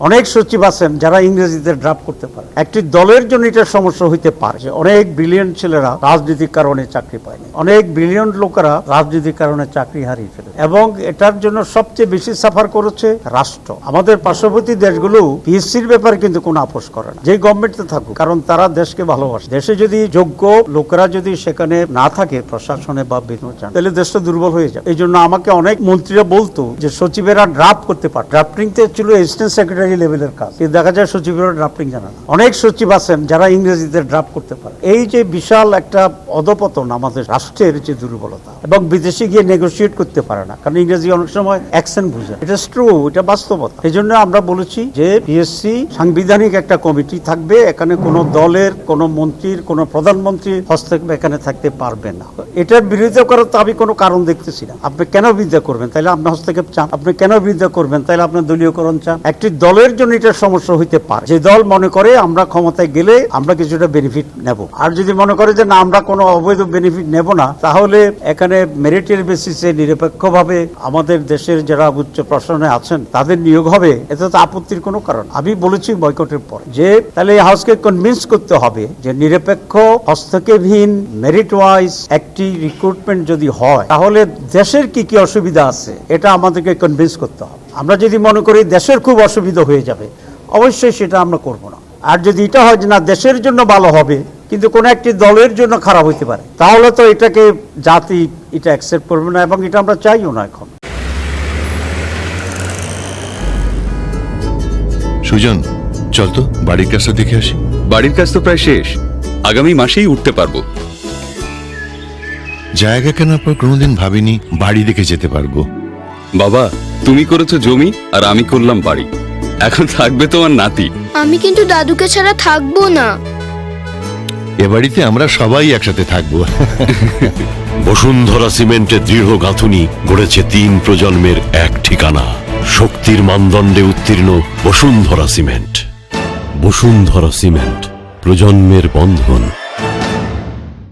অনেক সচিব আছেন যারা ইংরেজিতে ড্রাফট করতে পারে। একটি দলের জন্য এটা সমস্যা হইতে পারে যে অনেক ব্রিলিয়ান্ট ছেলেরা রাজনৈতিক কারণে চাকরি পায়নি, অনেক ব্রিলিয়ান্ট লোকেরা রাজনৈতিক কারণে চাকরি হারিয়ে ফেলে এবং এটার জন্য সবচেয়ে বেশি সাফার করেছে রাষ্ট্র। আমাদের পার্শ্ববর্তী দেশগুলো পিএসসির ব্যাপারে কিন্তু কোনো আপোষ করে না, যে গভর্নমেন্টে থাকুক, কারণ তারা দেশকে ভালোবাসে। দেশে যদি যোগ্য লোকেরা যদি সেখানে না থাকে প্রশাসনে বা বিভিন্ন চান, তাহলে দেশটা দুর্বল হয়ে যাবে। এই জন্য আমাকে অনেক মন্ত্রীরা বলতো যে সচিবেরা ড্রাফট করতে পারে। ড্রাফটিংতে ছিল অ্যাসিস্ট্যান্ট সেক্রেটারি লেভেলের কাজ, কিন্তু দেখা যায় সচিবেরা ড্রাফটিং জানে না। অনেক সচিব আছেন যারা ইংরেজিতে ড্রাফট করতে পারে। এই যে বিশাল একটা অধপতন আমাদের রাষ্ট্রের যে দুর্বলতা, এবং বিদেশে গিয়ে নেগোসিয়েট করতে পারে না, কারণ ইংরেজি অনেক সময় অ্যাকসেন্ট বুঝে। এটা ট্রু, এটা বাস্তবতা। এই জন্য আমরা বলেছি যে পিএসসি সাংবিধানিক একটা কমিটি থাকবে, এখানে কোনো দলের, কোনো মন্ত্রীর, কোনো প্রধানমন্ত্রীর হস্তক্ষেপ এখানে থাকতে পারবে না। এটার বিরোধিতা করার তো আমি কোনো কারণ দেখতেছি না। আপনি কেন বিরোধিতা করবেন? তাহলে আপনি হস্তক্ষেপ চান। আপনি কেন বিরোধিতা করবেন? তাহলে আপনি দলীয়করণ চান। একটি দলের জন্য এটা সমস্যা হইতে পারে যে দল মনে করে আমরা ক্ষমতায় গেলে আমরা কিছুটা বেনিফিট নেব, আর যদি মনে করে যে না আমরা কোনো অবৈধ বেনিফিট নেব না, তাহলে এখানে মেরিটের বেসিসে নিরপেক্ষভাবে আমাদের দেশের যারা উচ্চ প্রশাসনে আছেন তাদের নিয়োগ হবে, এতে তো আপত্তির কোনো কারণ। আমি বলেছি বয়কটের পর যে তাহলে এই হাউসকে কনভিন্স করতে হবে যে নিরপেক্ষ, হস্তক্ষেপহীন, মেরিট ওয়াইজ একটি রিক্রুটমেন্ট যদি হয় তাহলে দেশের কি কি অসুবিধা আছে এটা আমাদেরকে কনভিন্স করতে হবে। আমরা যদি মনে করি দেশের খুব অসুবিধা হয়ে যাবে, অবশ্যই সেটা আমরা করব না। আর যদি এটা হয় যে না দেশের জন্য ভালো হবে কিন্তু কোনো একটি দলের জন্য খারাপ হইতে পারে, তাহলে তো এটাকে জাতি এটা অ্যাকসেপ্ট করবে না, এবং এটা আমরা চাইও না। এখন সুজন, চল তো বাড়ির কাজটা দেখে আসি। বাড়ির কাজ তো প্রায় শেষ, আগামী মাসেই উঠতে পারবো। জায়গা কেনার পর কোনোদিন ভাবিনি বাড়ি দেখে যেতে পারবো। বাবা, তুমি করেছো জমি আর আমি করলাম বাড়ি, এখন থাকবে তোমার নাতি। আমি কিন্তু দাদুকে ছাড়া থাকবো না। এ বাড়িতে আমরা সবাই একসাথে থাকবো। বসুন্ধরা সিমেন্টের দৃঢ় গাঁথুনি গড়েছে 3 প্রজন্মের এক ঠিকানা। শক্তির মানদণ্ডে উত্তীর্ণ বসুন্ধরা সিমেন্ট। বসুন্ধরা সিমেন্ট, প্রজন্মের বন্ধন।